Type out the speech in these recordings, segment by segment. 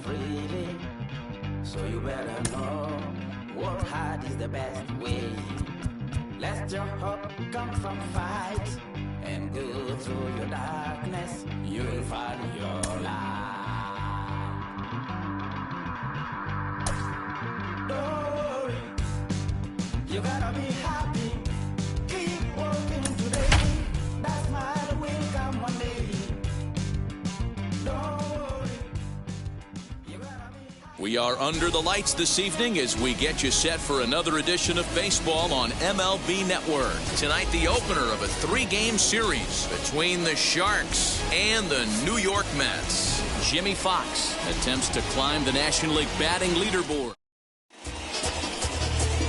freely. So you better know, work hard is the best way. Let your hope come from fight and go through your darkness. You will find your light. Don't worry, you gotta be happy. Keep working today. That smile will come one day. Don't worry, you gotta be happy. We are under the lights this evening as we get you set for another edition of baseball on MLB Network. Tonight, the opener of a 3-game series between the Sharks and the New York Mets. Jimmy Fox attempts to climb the National League batting leaderboard.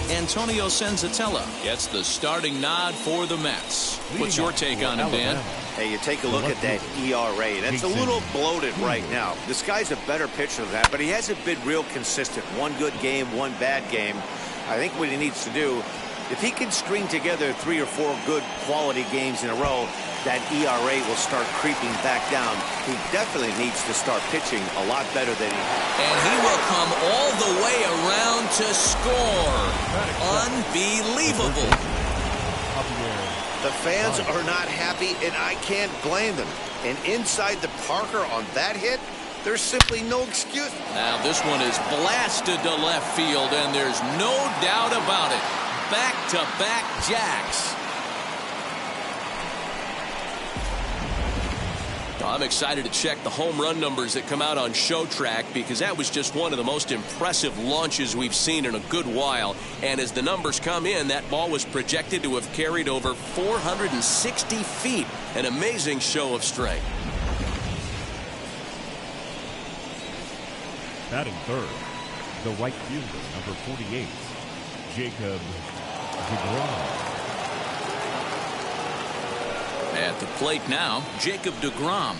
Antonio Senzatella gets the starting nod for the Mets. What's your take on him, Dan? Hey, you take a look at that ERA. That's a little bloated right now. This guy's a better pitcher than that, but he hasn't been real consistent. One good game, one bad game. I think what he needs to do, if he can string together 3 or 4 good quality games in a row, that ERA will start creeping back down. He definitely needs to start pitching a lot better than he has. And he will come all the way around to score. Unbelievable. The fans are not happy, and I can't blame them. And inside the Parker on that hit, there's simply no excuse. Now this one is blasted to left field, and there's no doubt about it. Back-to-back jacks. I'm excited to check the home run numbers that come out on Showtrack, because that was just one of the most impressive launches we've seen in a good while. And as the numbers come in, that ball was projected to have carried over 460 feet. An amazing show of strength. Batting third, the right fielder, number 48, Jacob DeGrom. At the plate now, Jacob DeGrom,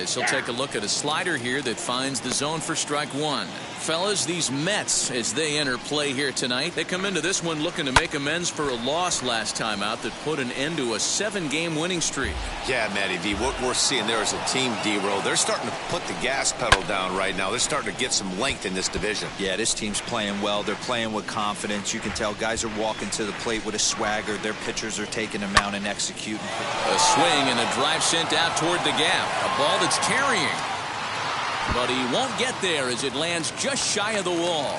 as he'll take a look at a slider here that finds the zone for strike one. Fellas, these Mets, as they enter play here tonight, they come into this one looking to make amends for a loss last time out that put an end to a 7-game winning streak. Yeah, Matty D, what we're seeing there is a team, D-Row. They're starting to put the gas pedal down right now. They're starting to get some length in this division. Yeah, this team's playing well. They're playing with confidence. You can tell guys are walking to the plate with a swagger. Their pitchers are taking them out and executing. A swing and a drive sent out toward the gap. A ball that's carrying. But he won't get there as it lands just shy of the wall.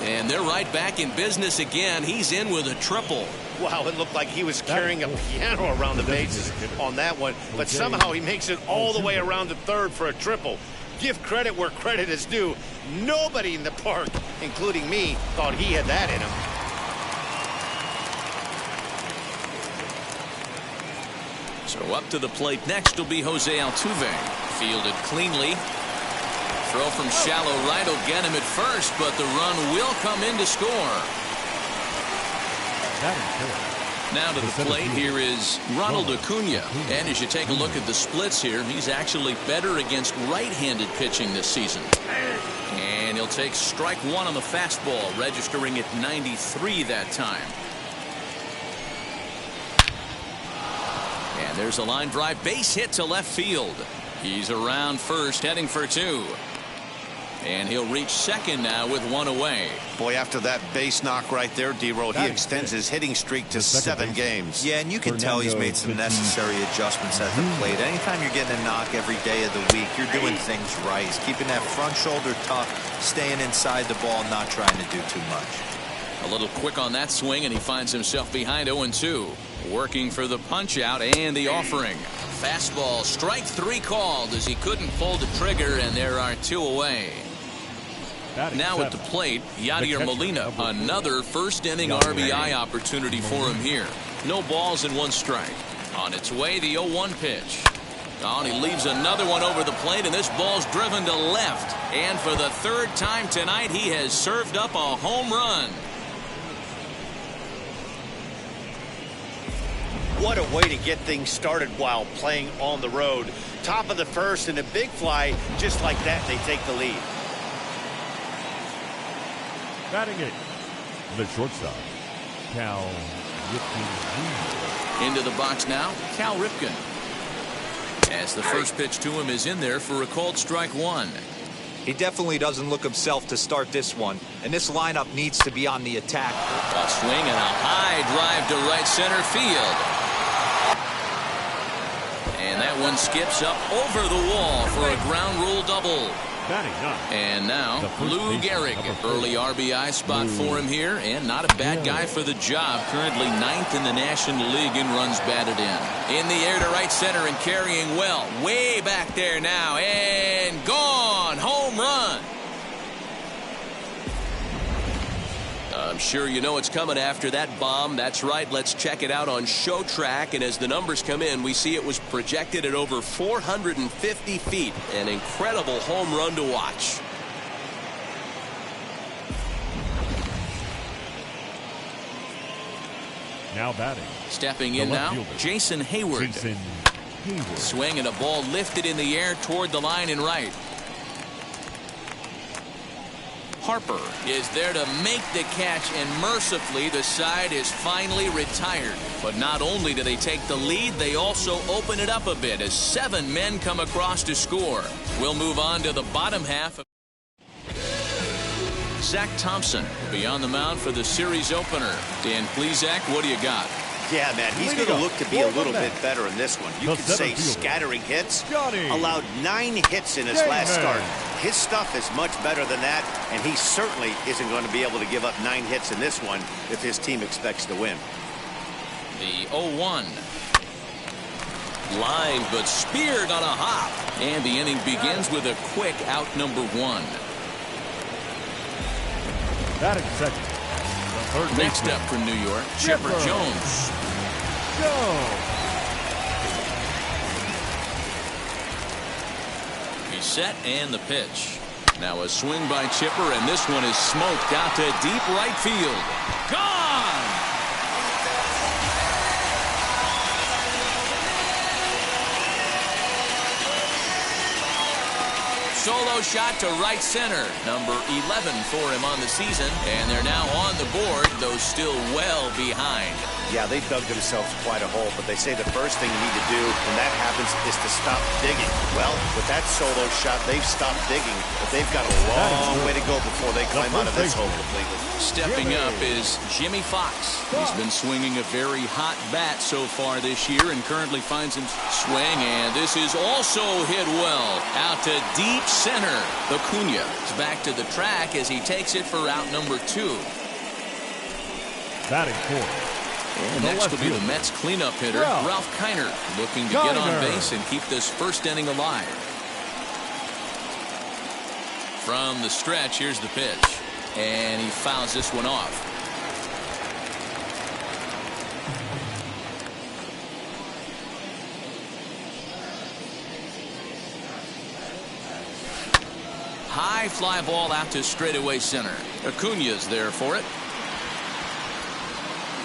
And they're right back in business again. He's in with a triple. Wow, it looked like he was carrying a piano around the bases on that one, but somehow he makes it all the way around to third for a triple. Give credit where credit is due. Nobody in the park, including me, thought he had that in him. So up to the plate next will be Jose Altuve. Fielded cleanly. Throw from shallow right will get him at first, but the run will come in to score. Now to the plate here is Ronald Acuna. And as you take a look at the splits here, he's actually better against right-handed pitching this season. And he'll take strike one on the fastball, registering at 93 that time. And there's a line drive base hit to left field. He's around first, heading for 2. And he'll reach second now with 1 away. Boy, after that base knock right there, D-Row, he extends his hitting streak to 7 games. Yeah, and you can tell he's made some necessary adjustments at the plate. Anytime you're getting a knock every day of the week, you're doing things right. He's keeping that front shoulder tough, staying inside the ball, not trying to do too much. A little quick on that swing, and he finds himself behind 0-2. Working for the punch out and the offering. Fastball, strike 3 called as he couldn't pull the trigger, and there are 2 away. Now at the plate, Yadier Molina, another first inning RBI opportunity for him here. No balls and 1 strike. On its way, the 0-1 pitch. Oh, and he leaves another one over the plate, and this ball's driven to left. And for the 3rd time tonight, he has served up a home run. What a way to get things started while playing on the road. Top of the first and a big fly. Just like that, they take the lead. Batting it, the shortstop, Cal Ripken Jr. Into the box now, Cal Ripken. As the first pitch to him is in there for a called strike one. He definitely doesn't look himself to start this one, and this lineup needs to be on the attack. A swing and a high drive to right center field. And that one skips up over the wall for a ground rule double. And now Lou Gehrig, early RBI spot for him here, and not a bad guy for the job. Currently 9th in the National League in runs batted in. In the air to right center and carrying well. Way back there now, and gone. Home run. I'm sure you know it's coming after that bomb. That's right. Let's check it out on Show Track. And as the numbers come in, we see it was projected at over 450 feet. An incredible home run to watch. Now batting. Stepping in now, fielder, Jason Hayward. Swing and a ball lifted in the air toward the line and right. Harper is there to make the catch, and mercifully the side is finally retired. But not only do they take the lead, they also open it up a bit as 7 men come across to score. We'll move on to the bottom half. Zach Thompson will be on the mound for the series opener. Dan Plesac, what do you got? Yeah, man, he's going to look to be a little bit better in this one. You could say scattering hits. Allowed 9 hits in his last start. His stuff is much better than that, and he certainly isn't going to be able to give up 9 hits in this one if his team expects to win. The 0-1. Line, but speared on a hop. And the inning begins with a quick out number 1. Batting second. Next up from New York, Chipper Jones. He's set and the pitch. Now a swing by Chipper, and this one is smoked out to deep right field. Gone! Solo shot to right center. Number 11 for him on the season. And they're now on the board, though still well behind. Yeah, they dug themselves quite a hole, but they say the first thing you need to do when that happens is to stop digging. Well, with that solo shot, they've stopped digging, but they've got a long way to go before they climb out of this hole completely. Stepping up is Jimmy Fox. He's been swinging a very hot bat so far this year and currently finds him swing, and this is also hit well out to deep center. Acuna is back to the track as he takes it for out number 2. Batting fourth. And next will be the Mets cleanup hitter, Ralph Kiner, looking to get on base and keep this first inning alive. From the stretch, here's the pitch. And he fouls this one off. High fly ball out to straightaway center. Acuna's there for it.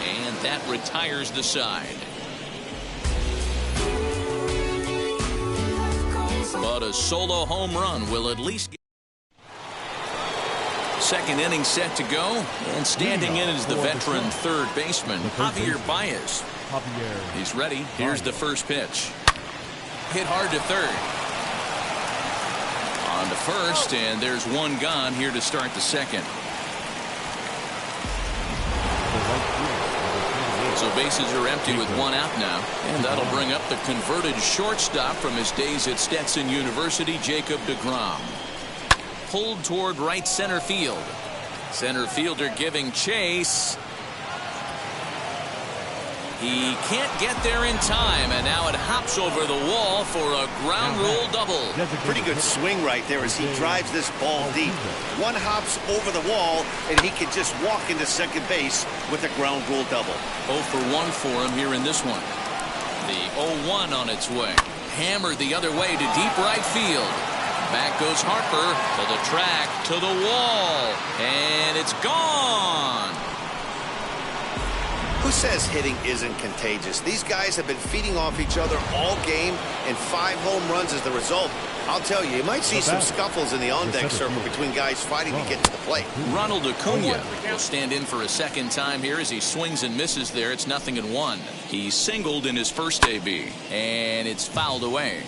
And that retires the side. But a solo home run will at least get. Second inning set to go, and standing in is the veteran third baseman, Javier Baez. He's ready. Here's the first pitch. Hit hard to third. On to first, and there's one gone here to start the second. So bases are empty with one out now, and that'll bring up the converted shortstop from his days at Stetson University, Jacob deGrom. Pulled toward right center field. Center fielder giving chase. He can't get there in time, and now it hops over the wall for a ground rule double. Pretty good swing right there as he drives this ball deep. One hops over the wall, and he can just walk into second base with a ground rule double. 0 for 1 for him here in this one. The 0-1 on its way. Hammered the other way to deep right field. Back goes Harper to the track, to the wall, and it's gone. Who says hitting isn't contagious? These guys have been feeding off each other all game, and 5 home runs as the result. I'll tell you, you might see some scuffles in the on-deck circle between guys fighting to get to the plate. Ronald Acuna will stand in for a second time here as he swings and misses there. It's 0-1. He singled in his first AB, and it's fouled away.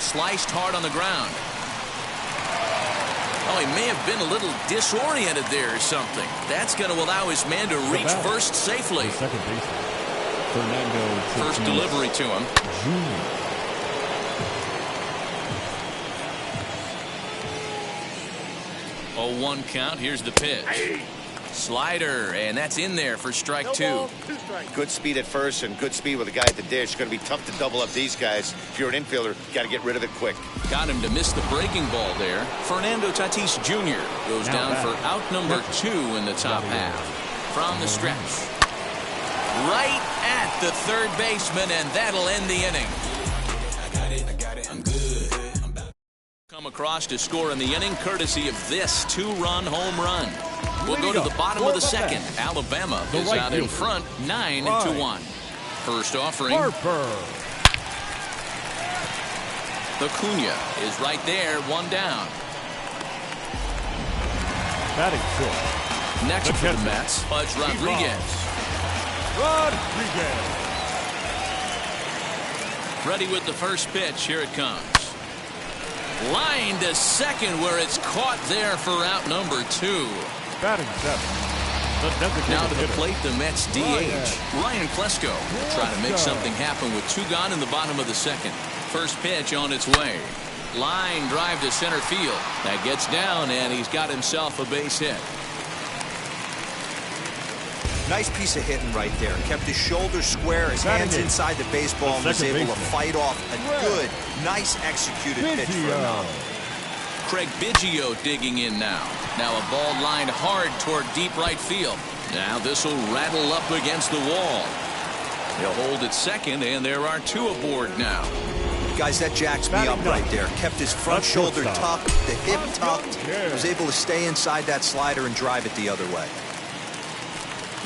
sliced hard on the ground. Oh, he may have been a little disoriented there or something. That's going to allow his man to reach first safely. The second baseman, Fernando. First delivery to him. Jr. 0-1 count. Here's the pitch. Slider, and that's in there for strike two. Good speed at first and good speed with a guy at the dish. It's going to be tough to double up these guys. If you're an infielder, got to get rid of it quick. Got him to miss the breaking ball there. Fernando Tatis Jr. goes down for out number 2 in the top half. From the stretch. Right at the third baseman, and that'll end the inning. I'm good. Come across to score in the inning courtesy of this 2-run home run. We'll go to the bottom of the second. Alabama is out in front, 9-1. First offering. Acuna is right there, 1 down. Batting short. Next for the Mets, Pudge Rodriguez. Ready with the first pitch. Here it comes. Line to second where it's caught there for out number 2. Batting 7. Now to the plate, the Mets DH. Ryan Klesko will try to make something happen with 2 gone in the bottom of the second. First pitch on its way. Line drive to center field. That gets down, and he's got himself a base hit. Nice piece of hitting right there. Kept his shoulders square, his hands inside the baseball, and was able to fight off a good, nice executed pitch for him out. Craig Biggio digging in now. Now a ball lined hard toward deep right field. Now this will rattle up against the wall. He'll hold at second, and there are 2 aboard now. Guys, that jacks me up right there. Kept his front shoulder tucked, the hip tucked. Was able to stay inside that slider and drive it the other way.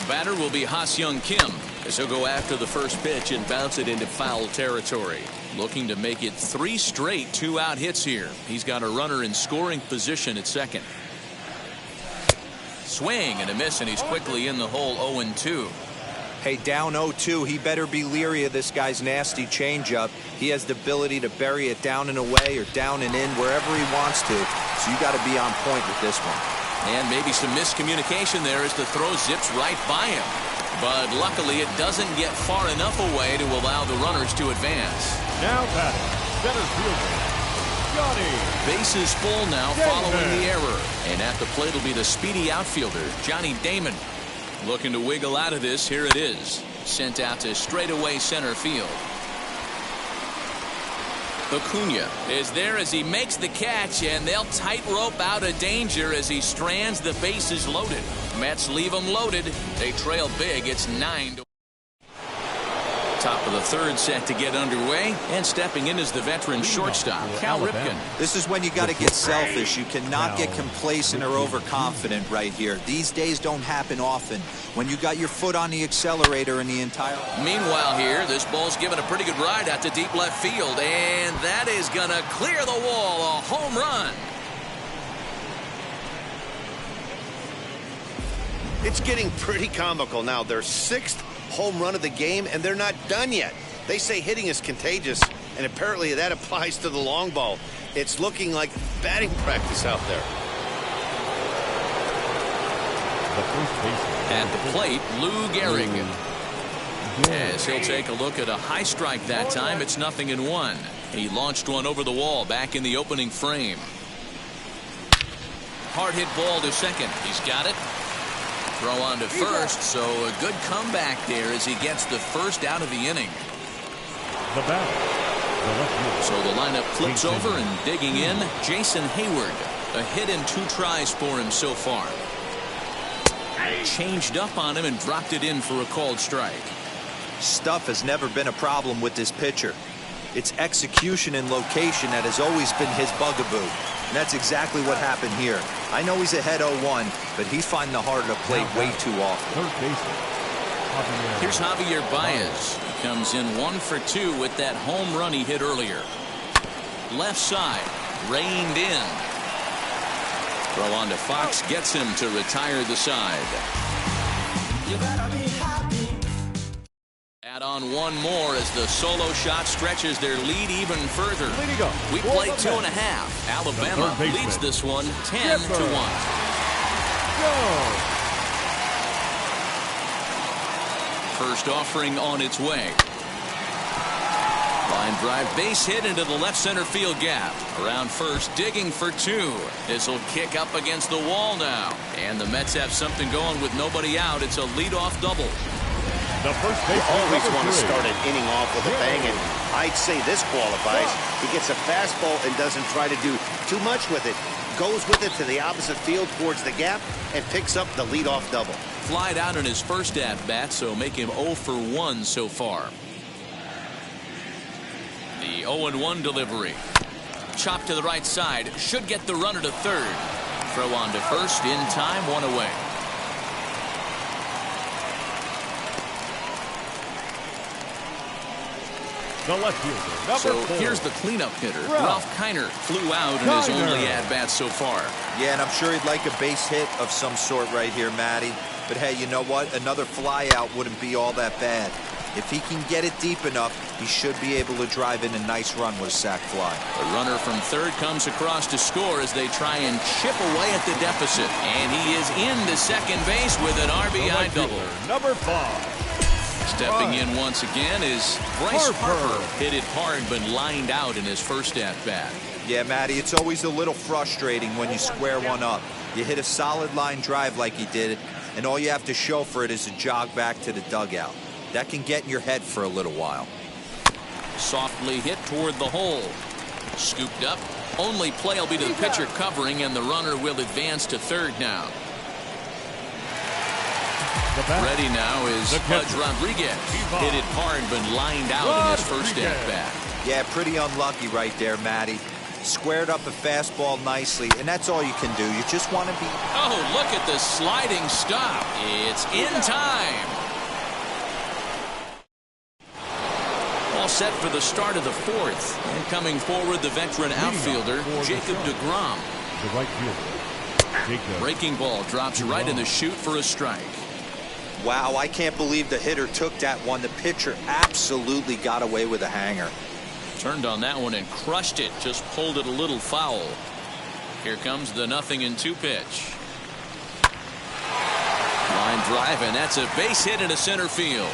Batter will be Ha-Seong Kim as he'll go after the first pitch and bounce it into foul territory. Looking to make it 3 straight 2-out hits here. He's got a runner in scoring position at second. Swing and a miss, and he's quickly in the hole. 0-2. Hey, down 0-2, he better be leery of this guy's nasty changeup. He has the ability to bury it down and away or down and in wherever he wants to. So you got to be on point with this one. And maybe some miscommunication there as the throw zips right by him. But luckily it doesn't get far enough away to allow the runners to advance. Now batting, center fielder, Johnny. Bases full now following the error. And at the plate will be the speedy outfielder, Johnny Damon. Looking to wiggle out of this. Here it is. Sent out to straightaway center field. Acuna is there as he makes the catch, and they'll tightrope out of danger as he strands the bases loaded. Mets leave them loaded. They trail big. It's 9-1. Top of the third set to get underway, and stepping in is the veteran shortstop, Cal Ripken. This is when you got to get selfish. You cannot get complacent or overconfident right here. These days don't happen often. When you got your foot on the accelerator in the entire... Meanwhile here, this ball's given a pretty good ride out to deep left field, and that is going to clear the wall. A home run. It's getting pretty comical now. Their 6th home run of the game, and they're not done yet. They say hitting is contagious, and apparently that applies to the long ball. It's looking like batting practice out there. At the plate, Lou Gehrig. As he'll take a look at a high strike that time. It's 0-1. He launched one over the wall back in the opening frame. Hard hit ball to second. He's got it. Throw on to first, so a good comeback there as he gets the first out of the inning. The batter. So the lineup flips over, and digging in, Jason Hayward. A hit in 2 tries for him so far. Changed up on him and dropped it in for a called strike. Stuff has never been a problem with this pitcher. It's execution and location that has always been his bugaboo. And that's exactly what happened here. I know he's ahead 0-1, but he's finding the heart of the plate way too often. Here's Javier Baez. He comes in 1 for 2 with that home run he hit earlier. Left side, reined in. Throw on to Fox, gets him to retire the side. Add on one more as the solo shot stretches their lead even further. We play 2.5. Alabama leads this one 10-1. First offering on its way. Line drive base hit into the left center field gap. Around first, digging for 2. This will kick up against the wall now. And the Mets have something going with nobody out. It's a leadoff double. The first base always want to start an inning off with a bang, and I'd say this qualifies. He gets a fastball and doesn't try to do too much with it. Goes with it to the opposite field towards the gap and picks up the leadoff double. Flied out in his first at-bat, so make him 0 for 1 so far. The 0-1 delivery. Chopped to the right side. Should get the runner to third. Throw on to first in time, 1 away. The left fielder, So number 4. here's the cleanup hitter. Ralph Kiner flew out in his only at-bat so far. Yeah, and I'm sure he'd like a base hit of some sort right here, Matty. But hey, you know what? Another flyout wouldn't be all that bad. If he can get it deep enough, he should be able to drive in a nice run with a sac fly. The runner from third comes across to score as they try and chip away at the deficit. And he is into second base with an RBI double. Number 5. Stepping in once again is Bryce Harper. Hit it hard but lined out in his first at-bat. Yeah, Matty, it's always a little frustrating when you square one up. You hit a solid line drive like he did, and all you have to show for it is a jog back to the dugout. That can get in your head for a little while. Softly hit toward the hole. Scooped up. Only play will be to the pitcher covering, and the runner will advance to third now. Ready now is Pudge Rodriguez. Hit it hard but lined out in his first at-bat. Yeah, pretty unlucky right there, Matty. Squared up a fastball nicely, and that's all you can do. You just want to be... Oh, look at the sliding stop. It's in time. All set for the start of the fourth. And coming forward, the veteran outfielder, Jacob deGrom. The right fielder. Breaking ball drops right in the chute for a strike. Wow, I can't believe the hitter took that one. The pitcher absolutely got away with a hanger. Turned on that one and crushed it. Just pulled it a little foul. Here comes the 0-2 pitch. Line drive, and that's a base hit into center field.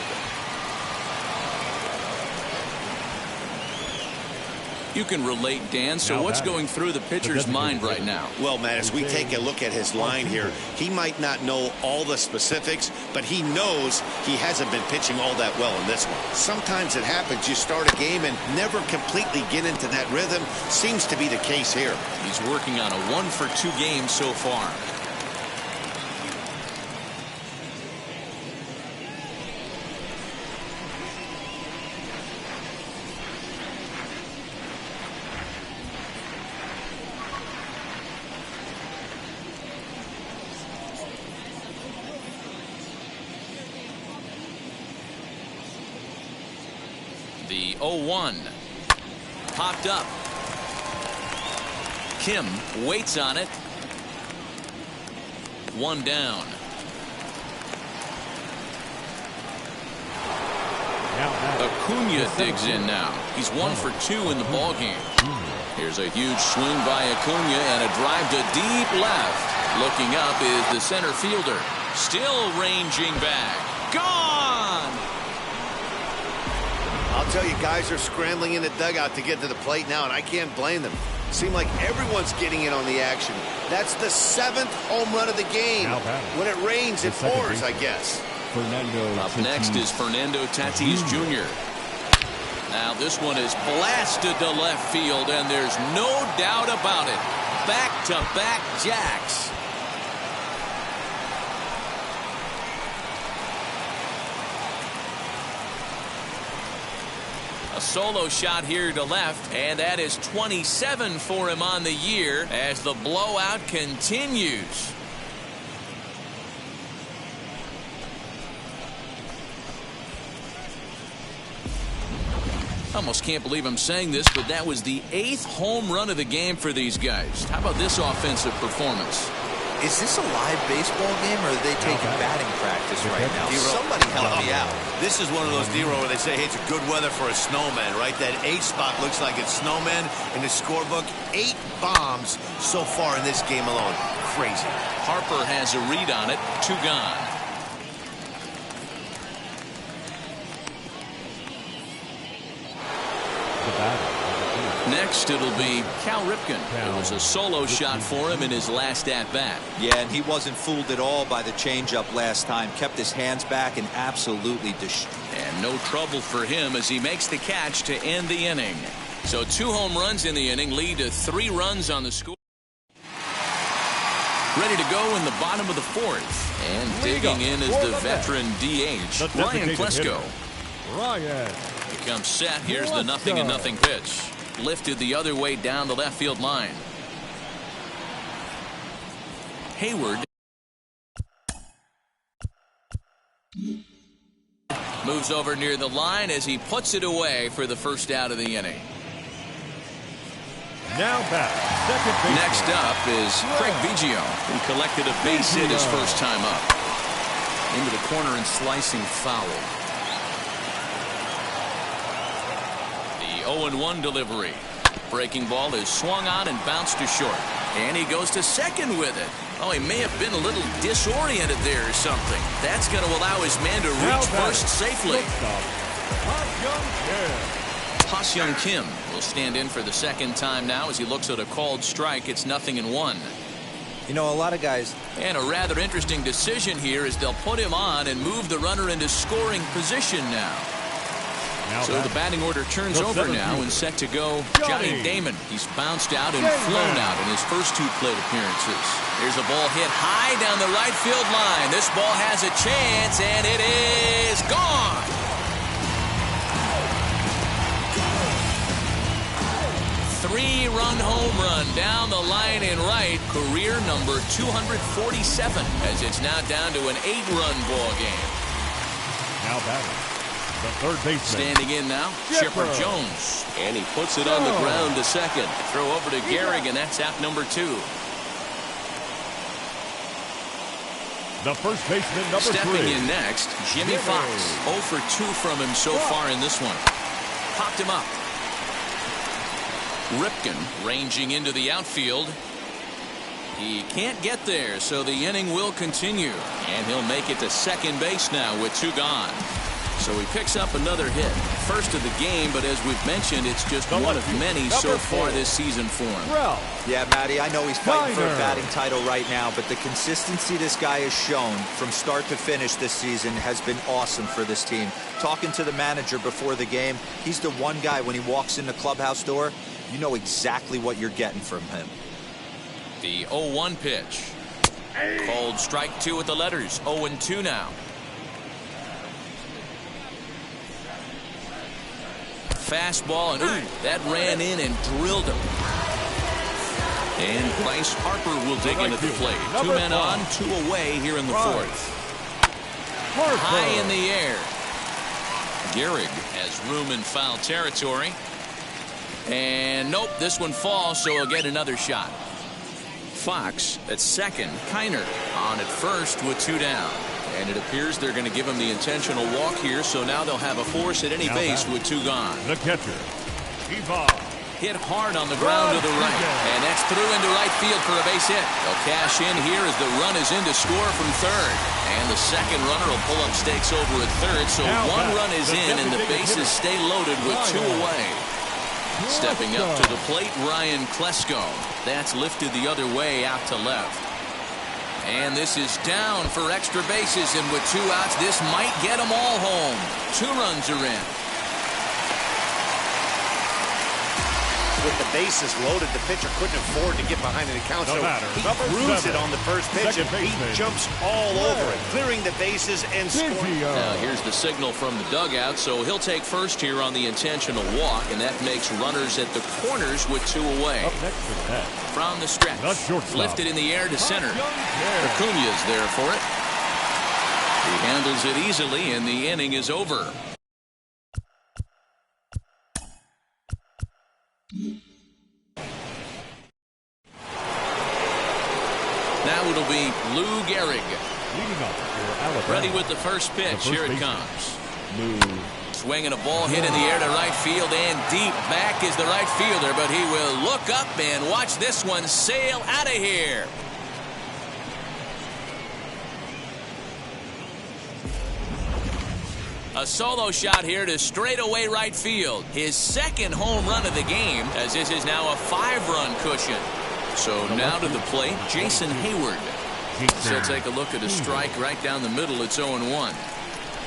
You can relate, Dan. So what's going through the pitcher's mind right now? Well, Matt, as we take a look at his line here, he might not know all the specifics, but he knows he hasn't been pitching all that well in this one. Sometimes it happens. You start a game and never completely get into that rhythm. Seems to be the case here. He's working on a 1-for-2 game so far. The 0-1 popped up. Kim waits on it. 1 down. Acuna digs in now. He's 1 for 2 in the ball game. Here's a huge swing by Acuna and a drive to deep left. Looking up is the center fielder. Still ranging back. Gone! I'll tell you, guys are scrambling in the dugout to get to the plate now, and I can't blame them. Seems like everyone's getting in on the action. That's the 7th home run of the game. When it rains, it pours, I guess. Up next is Fernando Tatis Jr. Now this one is blasted to left field, and there's no doubt about it. Back-to-back jacks. A solo shot here to left, and that is 27 for him on the year as the blowout continues. Almost can't believe I'm saying this, but that was the 8th home run of the game for these guys. How about this offensive performance? Is this a live baseball game, or are they taking batting practice right now? Somebody help me out. This is one of those, D-Row, where they say, hey, it's a good weather for a snowman, right? That 8 spot looks like it's snowman in the scorebook. 8 bombs so far in this game alone. Crazy. Harper has a read on it. 2 gone. Next, it'll be Cal Ripken. It was a solo shot for him in his last at-bat. Yeah, and he wasn't fooled at all by the changeup last time. Kept his hands back and absolutely And no trouble for him as he makes the catch to end the inning. So 2 home runs in the inning lead to 3 runs on the score. Ready to go in the bottom of the 4th. And digging in is the veteran DH, Ryan Klesko. Ryan. Becomes set. Here's the 0-0 pitch. Lifted the other way down the left field line. Hayward moves over near the line as he puts it away for the first out of the inning. Now back, second base. Next up is Craig Biggio, who collected a base hit his first time up. Into the corner and slicing foul. The 0-1 delivery. Breaking ball is swung on and bounced to short. And he goes to second with it. Oh, he may have been a little disoriented there or something. That's going to allow his man to reach first safely. Ha-Seong Kim will stand in for the second time now as he looks at a called strike. It's 0-1. You know, a lot of guys. And a rather interesting decision here is they'll put him on and move the runner into scoring position now. So the batting order turns over now and set to go Johnny Damon. He's bounced out and flown out in his first 2 plate appearances. There's a ball hit high down the right field line. This ball has a chance, and it is gone. Three-run home run down the line in right. Career number 247 as it's now down to an 8-run ball game. Now batting, the third baseman. Standing in now, Chipper Jones. And he puts it on the ground to second. Throw over to Gehrig, and that's out number 2. The first baseman, number 3. Stepping in next, Jimmy Fox. 0 for 2 from him so far in this one. Popped him up. Ripken ranging into the outfield. He can't get there, so the inning will continue. And he'll make it to second base now with 2 gone. So he picks up another hit. First of the game, but as we've mentioned, it's just one of many so far this season for him. Yeah, Matty, I know he's fighting for a batting title right now, but the consistency this guy has shown from start to finish this season has been awesome for this team. Talking to the manager before the game, he's the one guy when he walks in the clubhouse door, you know exactly what you're getting from him. The 0-1 pitch. Called strike 2 with the letters. 0-2 now. Fastball, and ooh, that ran in and drilled him. And Bryce Harper will dig into the plate. 2 men on, 2 away here in the 4th. High in the air. Gehrig has room in foul territory. And nope, this one falls, so he'll get another shot. Fox at second. Kiner on at first with 2 down. And it appears they're going to give him the intentional walk here, so now they'll have a force at any base with 2 gone. The catcher, hit hard on the ground to the right, and that's through into right field for a base hit. They'll cash in here as the run is in to score from third. And the second runner will pull up stakes over at third, so 1 run is in and the bases stay loaded with 2 away. Stepping up to the plate, Ryan Klesko. That's lifted the other way out to left. And this is down for extra bases, and with 2 outs, this might get them all home. 2 runs are in. With the bases loaded, the pitcher couldn't afford to get behind the count, so he threw it on the first pitch, and he jumps all over it, clearing the bases and scoring. Now here's the signal from the dugout, so he'll take first here on the intentional walk, and that makes runners at the corners with 2 away. up next to that. From the stretch, lifted in the air to center. Acuña's there for it. He handles it easily, and the inning is over. Now it'll be Lou Gehrig. Leading up for Alabama. Ready with the first pitch. Here it baseman, comes. Lou. Swinging a ball hit in the air to right field and deep. Back is the right fielder, but he will look up and watch this one sail out of here. A solo shot here to straightaway right field. His second home run of the game, as this is now a 5-run cushion. So now to the plate, Jason Hayward. So take a look at a strike right down the middle. It's 0-1.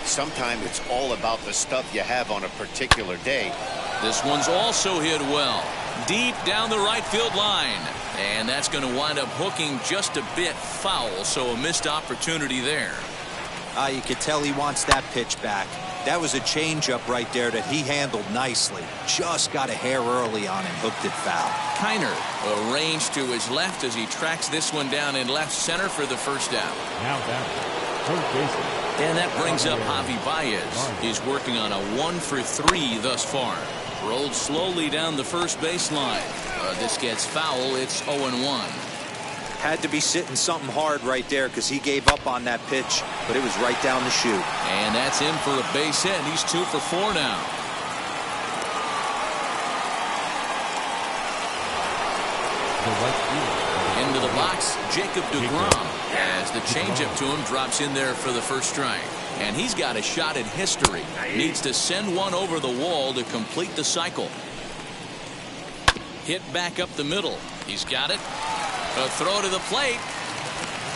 Sometimes it's all about the stuff you have on a particular day. This one's also hit well. Deep down the right field line. And that's going to wind up hooking just a bit foul, so a missed opportunity there. You could tell he wants that pitch back. That was a changeup right there that he handled nicely. Just got a hair early on and hooked it foul. Kiner arranged to his left as he tracks this one down in left center for the first out. Now down. Third baseman. And that brings up Javi Baez. He's working on a 1-for-3 thus far. Rolled slowly down the first baseline. This gets foul. It's 0-1. Had to be sitting something hard right there because he gave up on that pitch, but it was right down the chute. And that's in for a base hit. He's 2 for 4 now. Into the box, Jacob deGrom, as the changeup to him drops in there for the first strike. And he's got a shot at history. Needs to send one over the wall to complete the cycle. Hit back up the middle. He's got it. A throw to the plate.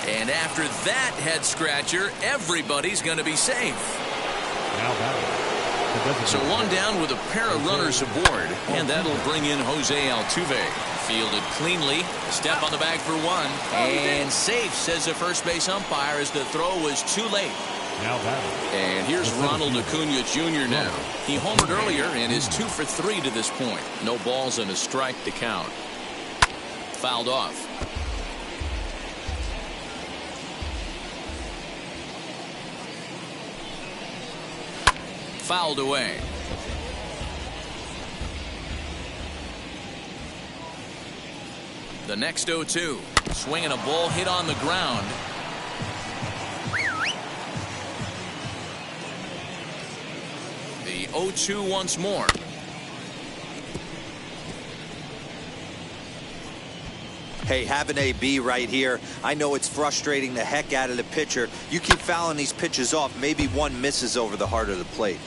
And after that head scratcher, everybody's going to be safe. So one down with a pair of runners aboard. And that'll bring in Jose Altuve. Fielded cleanly. Step on the bag for one. And safe, says the first base umpire, as the throw was too late. And here's Ronald Acuna Jr. now. He homered earlier and is 2 for 3 to this point. No balls and a strike to count. Fouled off. Fouled away. The next 0-2. Swinging a ball hit on the ground. The 0-2 once more. Hey, have an AB right here. I know it's frustrating the heck out of the pitcher. You keep fouling these pitches off, maybe one misses over the heart of the plate.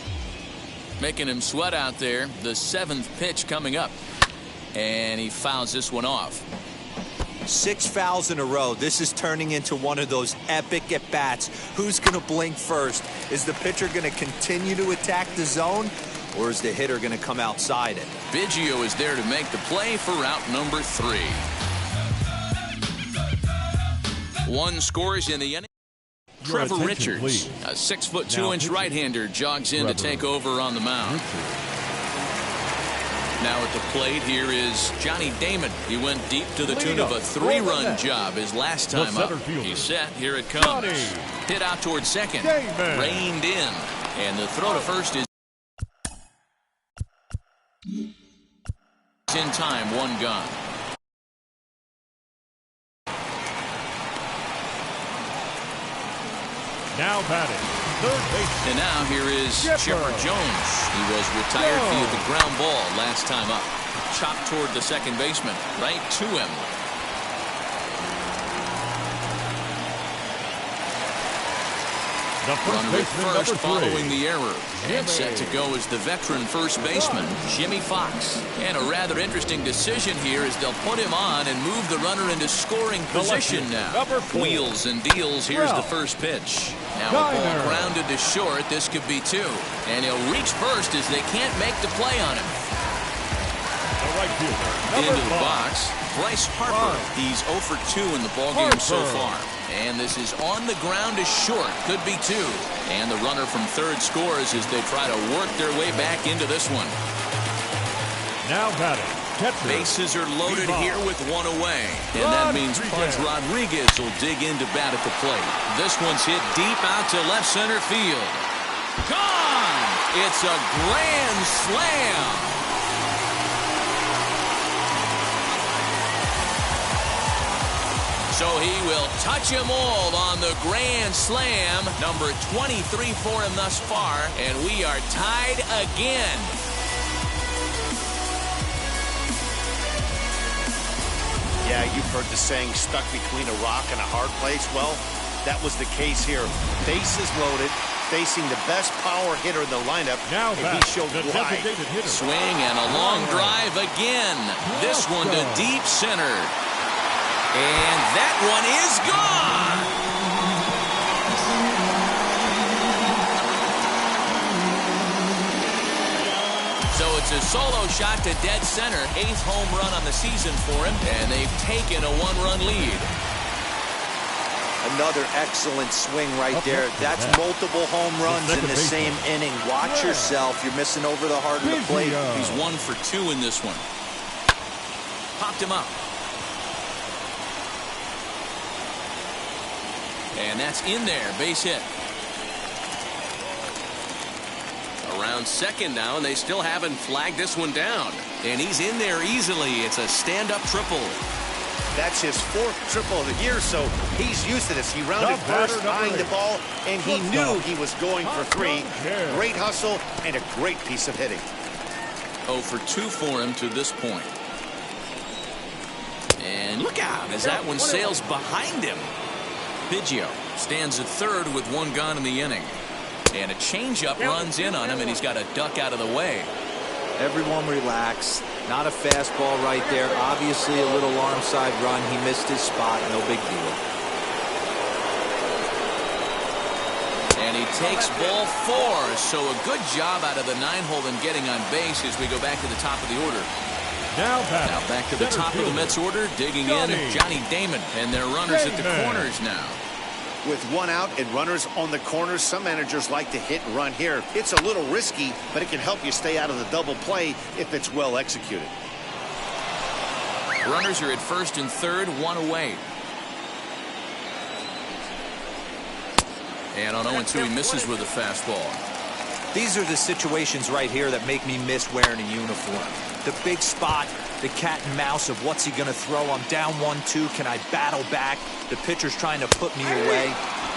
Making him sweat out there. The 7th pitch coming up. And he fouls this one off. 6 fouls in a row. This is turning into one of those epic at-bats. Who's going to blink first? Is the pitcher going to continue to attack the zone, or is the hitter going to come outside it? Biggio is there to make the play for out number 3. One scores in the inning. Trevor Richards, please. a 6'2" right-hander, jogs in to take over on the mound. Now at the plate, here is Johnny Damon. He went deep to the tune of a 3-run job his last time up. He's set. Here it comes. Hit out towards second. Reined in. And the throw to first is in time. One gone. Now batting, third base. And now here is Chipper Jones. He was retired via the ground ball last time up. Chopped toward the second baseman, right to him. Runner at first following the error. And set to go is the veteran first baseman, Jimmy Fox. And a rather interesting decision here is they'll put him on and move the runner into scoring position now. Wheels and deals. Here's the first pitch. Now a ball grounded to short. This could be 2. And he'll reach first as they can't make the play on him. Into the box, Bryce Harper. He's 0 for 2 in the ballgame so far. And this is on the ground to short. Could be 2. And the runner from third scores as they try to work their way back into this one. Now batting. Bases are loaded here with one away. And that means Pudge Rodriguez will dig in to bat at the plate. This one's hit deep out to left center field. Gone! It's a grand slam. So he will touch them all on the grand slam. Number 23 for him thus far. And we are tied again. Yeah, you've heard the saying, stuck between a rock and a hard place. Well, that was the case here. Bases loaded, facing the best power hitter in the lineup. Now and he showed why. Swing and a long drive again. This one to deep center. And that one is gone. So it's a solo shot to dead center. 8th home run on the season for him. And they've taken a 1-run lead. Another excellent swing right there. That's multiple home runs in the same inning. Watch yourself. You're missing over the heart of the plate. He's 1 for 2 in this one. Popped him up. And that's in there. Base hit. Around second now, and they still haven't flagged this one down. And he's in there easily. It's a stand-up triple. That's his 4th triple of the year, so he's used to this. He rounded first, eyeing the ball, and he knew he was going for 3. Great hustle and a great piece of hitting. 0 for 2 for him to this point. And look out as that one sails behind him. Biggio stands at third with 1 gone in the inning. And a changeup runs in on him, and he's got a duck out of the way. Everyone relax. Not a fastball right there. Obviously a little arm side run. He missed his spot. No big deal. And he takes ball 4. So a good job out of the 9-hole in getting on base as we go back to the top of the order. Now back to the top of the Mets order. Digging in, Johnny Damon. And their runners at the corners now. With 1 out and runners on the corners, some managers like to hit and run here. It's a little risky, but it can help you stay out of the double play if it's well executed. Runners are at first and third, 1 away. And on 0-2, he misses with a fastball. These are the situations right here that make me miss wearing a uniform. The big spot, the cat and mouse of what's he going to throw. I'm down 1-2. Can I battle back? The pitcher's trying to put me away.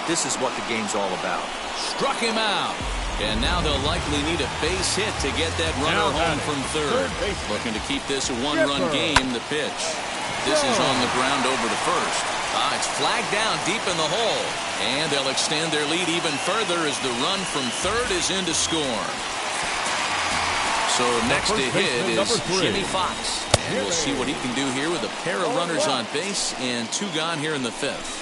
This is what the game's all about. Struck him out. And now they'll likely need a base hit to get that runner home from third. Looking to keep this a 1-run game. The pitch. This is on the ground over to first. It's flagged down deep in the hole. And they'll extend their lead even further as the run from third is in to score. So next to hit is Jimmy Fox. And we'll see what he can do here with a pair of runners on base and 2 gone here in the 5th.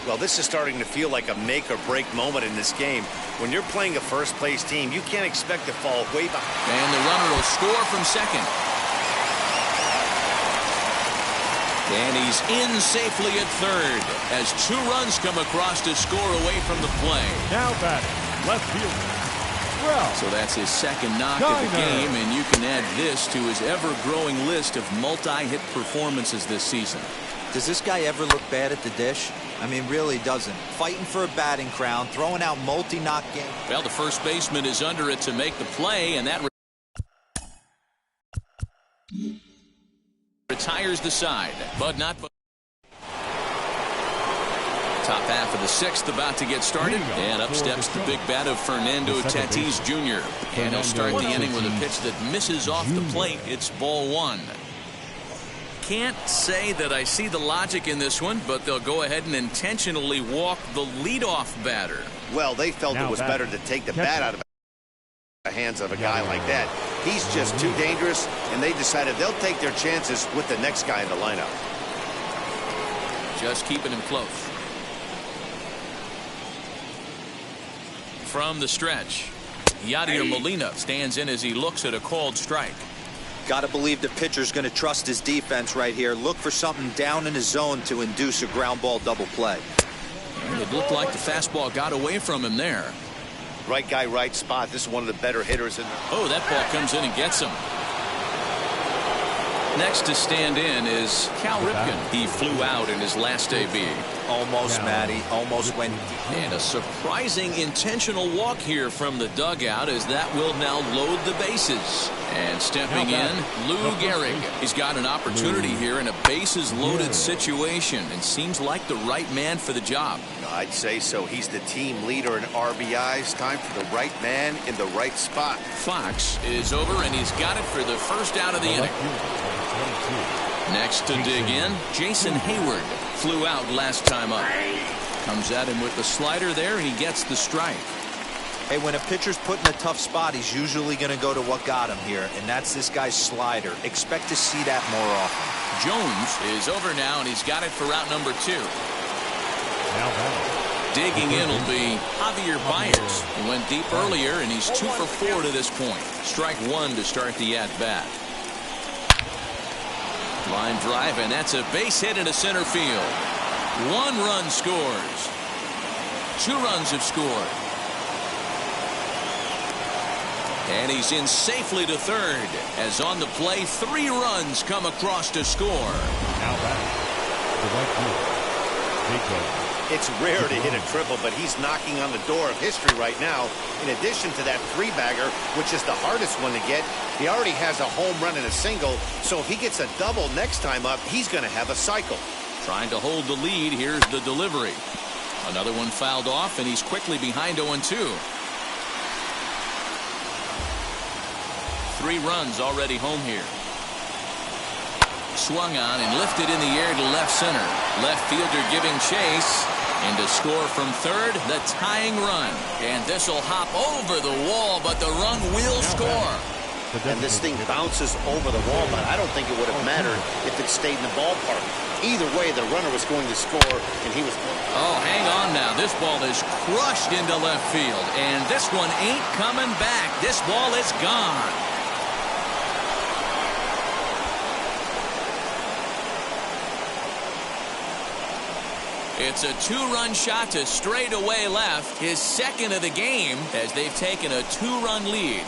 Well, this is starting to feel like a make-or-break moment in this game. When you're playing a first-place team, you can't expect to fall way behind. And the runner will score from second. And he's in safely at third as 2 runs come across to score away from the play. Now batting, left fielder. So that's his second knock of the game, and you can add this to his ever-growing list of multi-hit performances this season. Does this guy ever look bad at the dish? I mean, really doesn't. Fighting for a batting crown, throwing out multi-knock games. Well, the first baseman is under it to make the play, and that retires the side, but not. Top half of the 6th about to get started, and up steps the big bat of Fernando Tatis Jr. And he'll start the inning with a pitch that misses off the plate. It's ball 1. Can't say that I see the logic in this one, but they'll go ahead and intentionally walk the leadoff batter. Well, they felt it was better to take the bat out of the hands of a guy like that. He's just too dangerous, and they decided they'll take their chances with the next guy in the lineup. Just keeping him close. From the stretch, Yadier Molina stands in as he looks at a called strike. Got to believe the pitcher's going to trust his defense right here. Look for something down in his zone to induce a ground ball double play. And it looked like the fastball got away from him there. Right guy, right spot. This is one of the better hitters. Oh, that ball comes in and gets him. Next to stand in is Cal Ripken. He flew out in his last AB. Almost, Matty. Almost went. And a surprising intentional walk here from the dugout, as that will now load the bases. And stepping in, Lou Gehrig. He's got an opportunity here in a bases-loaded situation and seems like the right man for the job. I'd say so. He's the team leader in RBIs. Time for the right man in the right spot. Fox is over, and he's got it for the first out of the inning. Next to dig in, Jason Hayward. Flew out last time up. Comes at him with the slider there, and he gets the strike. Hey, when a pitcher's put in a tough spot, he's usually going to go to what got him here, and that's this guy's slider. Expect to see that more often. Jones is over now, and he's got it for route number 2. Digging in will be Javier Baez. He went deep earlier, and he's 2 for 4 to this point. Strike 1 to start the at-bat. Line drive, and that's a base hit into center field. 1 run scores. 2 runs have scored. And he's in safely to third, as on the play 3 runs come across to score. Now back the right field. It's rare to hit a triple, but he's knocking on the door of history right now. In addition to that 3-bagger, which is the hardest one to get, he already has a home run and a single, so if he gets a double next time up, he's going to have a cycle. Trying to hold the lead. Here's the delivery. Another one fouled off, and he's quickly behind 0-2. 3 runs already home here. Swung on and lifted in the air to left center. Left fielder giving chase. And to score from third, the tying run. And this will hop over the wall, but the run will score. And this thing bounces over the wall, but I don't think it would have mattered if it stayed in the ballpark. Either way, the runner was going to score, and he was... Oh, hang on now. This ball is crushed into left field. And this one ain't coming back. This ball is gone. It's a 2-run shot to straightaway left, his second of the game, as they've taken a 2-run lead.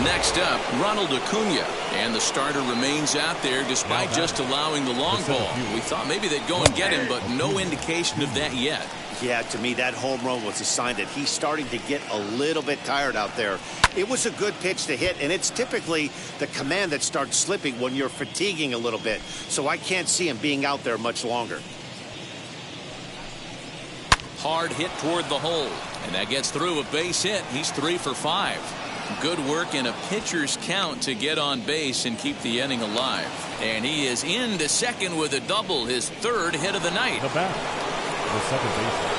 Next up, Ronald Acuna, and the starter remains out there despite just allowing the long ball. We thought maybe they'd go and get him, but no indication of that yet. Yeah, to me, that home run was a sign that he's starting to get a little bit tired out there. It was a good pitch to hit, and it's typically the command that starts slipping when you're fatiguing a little bit. So I can't see him being out there much longer. Hard hit toward the hole, and that gets through a base hit. He's 3 for 5. Good work in a pitcher's count to get on base and keep the inning alive. And he is into second with a double, his 3rd hit of the night. The bat, the second baseman.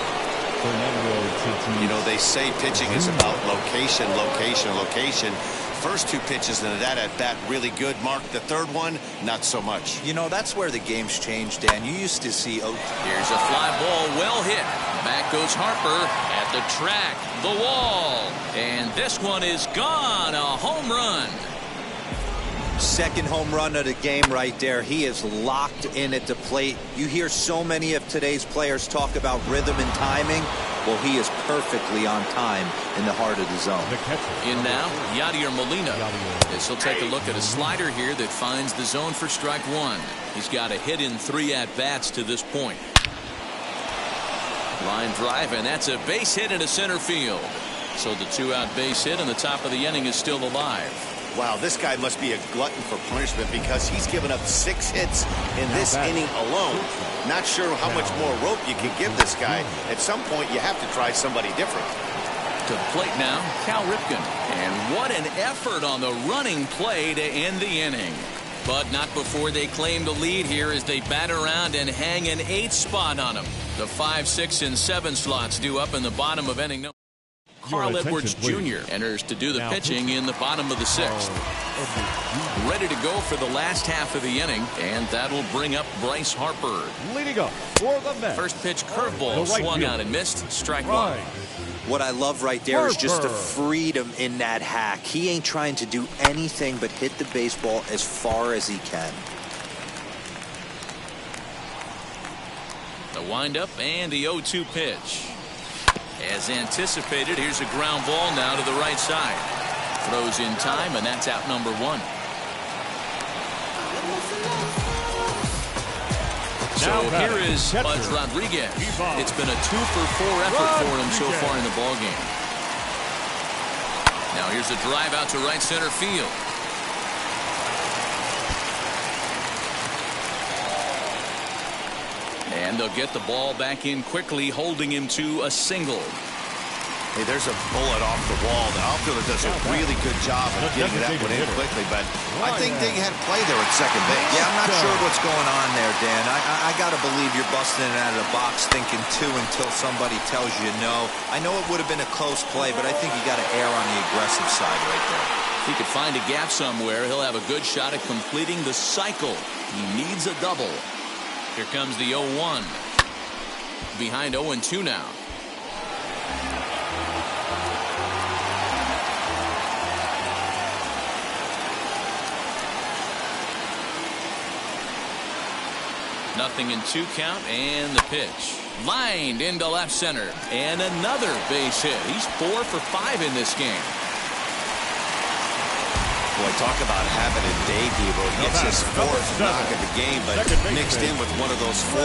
You know, they say pitching is about location, location, location. First 2 pitches into that at bat really good. Mark, the 3rd one, not so much. You know, that's where the game's changed, Dan. You used to see... Here's a fly ball, well hit. Back goes Harper at the track, the wall. And this one is gone, a home run. Second home run of the game right there. He is locked in at the plate. You hear so many of today's players talk about rhythm and timing. Well, he is perfectly on time in the heart of the zone. In now, Yadier Molina. As he'll take a look at a slider here that finds the zone for strike 1. He's got a hit in 3 at-bats to this point. Line drive, and that's a base hit into center field. So the 2-out base hit in the top of the inning is still alive. Wow, this guy must be a glutton for punishment because he's given up 6 hits in this inning alone. Not sure how much more rope you can give this guy. At some point, you have to try somebody different. To the plate now, Cal Ripken. And what an effort on the running play to end the inning. But not before they claim the lead here as they bat around and hang an 8th spot on them. The 5, 6, and 7 slots due up in the bottom of inning number. Carl Edwards Jr. enters to do the pitching in the bottom of the 6th. Ready to go for the last half of the inning, and that'll bring up Bryce Harper. Leading up for the Mets. First pitch curveball swung on and missed. Strike 1. What I love right there is just the freedom in that hack. He ain't trying to do anything but hit the baseball as far as he can. The windup and the 0-2 pitch. As anticipated, here's a ground ball now to the right side. Throws in time, and that's out number 1. So here is Pudge Rodriguez. It's been a 2-for-4 effort for him so far in the ballgame. Now here's a drive out to right center field. And they'll get the ball back in quickly, holding him to a single. Hey, there's a bullet off the wall. The outfielder does a really good job of getting that one in quickly, but I think they had play there at second base. Yeah, I'm not sure what's going on there, Dan. I got to believe you're busting it out of the box thinking 2 until somebody tells you no. I know it would have been a close play, but I think you got to err on the aggressive side right there. If he could find a gap somewhere, he'll have a good shot at completing the cycle. He needs a double. Here comes the 0-1. Behind 0-2 now. Nothing in 2 count, and the pitch. Lined into left center. And another base hit. He's 4 for 5 in this game. Boy, talk about having a day, Devo. He gets his 4th knock of the game, but mixed in with one of those 4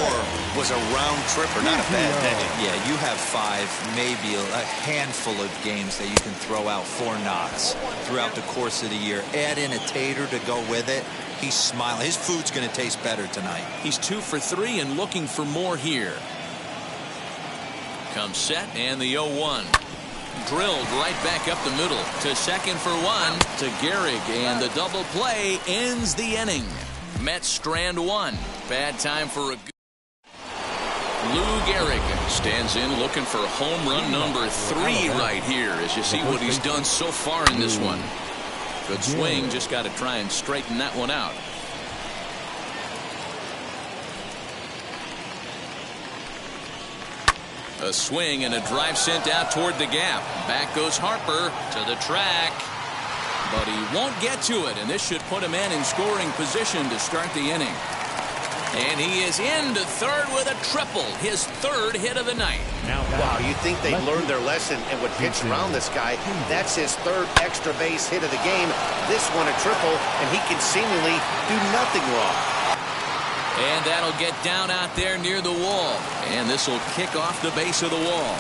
was a round tripper, not a bad day. Yeah, you have 5, maybe a handful of games that you can throw out 4 knocks throughout the course of the year. Add in a tater to go with it. He's smiling. His food's going to taste better tonight. He's 2 for 3 and looking for more here. Comes set, and the 0-1. Drilled right back up the middle to second for 1 to Gehrig, and the double play ends the inning. Mets strand 1. Bad time for a Lou Gehrig stands in looking for home run number 3 right here as you see what he's done so far in this one. Good swing, just got to try and straighten that one out. A swing and a drive sent out toward the gap. Back goes Harper to the track. But he won't get to it, and this should put a man in scoring position to start the inning. And he is into third with a triple, his 3rd hit of the night. Wow, you think they learned their lesson and would pitch around this guy. That's his 3rd extra base hit of the game. This one a triple, and he can seemingly do nothing wrong. And that'll get down out there near the wall. And this will kick off the base of the wall.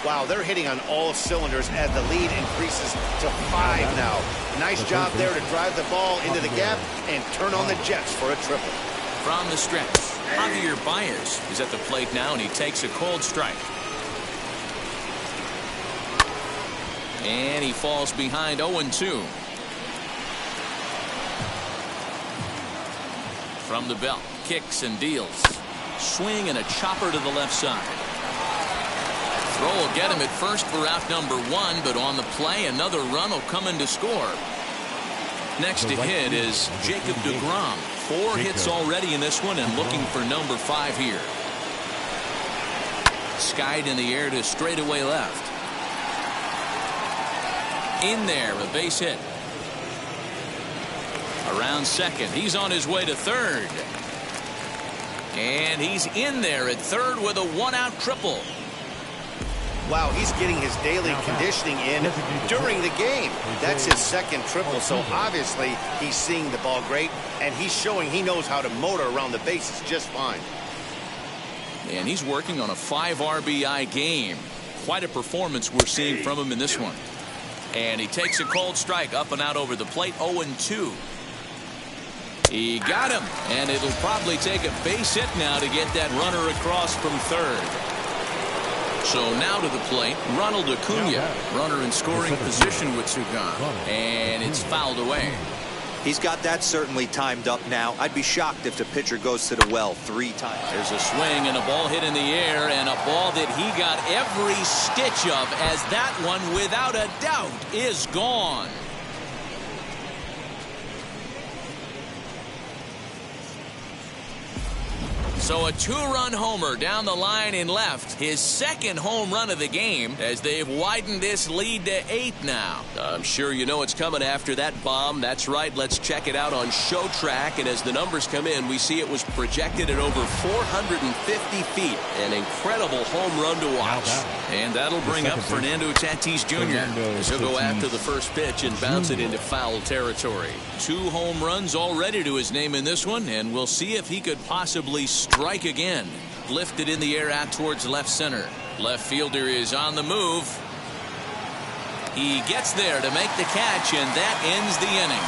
Wow, they're hitting on all cylinders as the lead increases to 5 now. Nice job there to drive the ball into the gap and turn on the Jets for a triple. From the stretch, Javier Baez is at the plate now, and he takes a cold strike. And he falls behind 0-2. From the belt, kicks and deals. Swing and a chopper to the left side. Throw will get him at first for out number 1, but on the play, another run will come in to score. Next to hit is Jacob deGrom. 4 hits already in this one and looking for number 5 here. Skied in the air to straightaway left. In there, a base hit. Around second, he's on his way to third. And he's in there at third with a 1-out triple. Wow, he's getting his daily conditioning in during the game. That's his 2nd triple, so obviously he's seeing the ball great, and he's showing he knows how to motor around the bases just fine. And he's working on a 5 RBI game. Quite a performance we're seeing from him in this one. And he takes a cold strike up and out over the plate, 0-2. He got him, and it'll probably take a base hit now to get that runner across from third. So now to the plate, Ronald Acuna, runner in scoring position with 2 gone, and it's fouled away. He's got that certainly timed up now. I'd be shocked if the pitcher goes to the well 3 times. There's a swing and a ball hit in the air, and a ball that he got every stitch of, as that one, without a doubt, is gone. So a two-run homer down the line in left. His second home run of the game as they've widened this lead to 8 now. I'm sure you know it's coming after that bomb. That's right. Let's check it out on Show Track. And as the numbers come in, we see it was projected at over 450 feet. An incredible home run to watch. And that'll bring up Fernando Tatis Jr. as he'll go after the first pitch and bounce it into foul territory. 2 home runs already to his name in this one, and we'll see if he could possibly strike again. Lifted in the air out towards left center. Left fielder is on the move. He gets there to make the catch, and that ends the inning.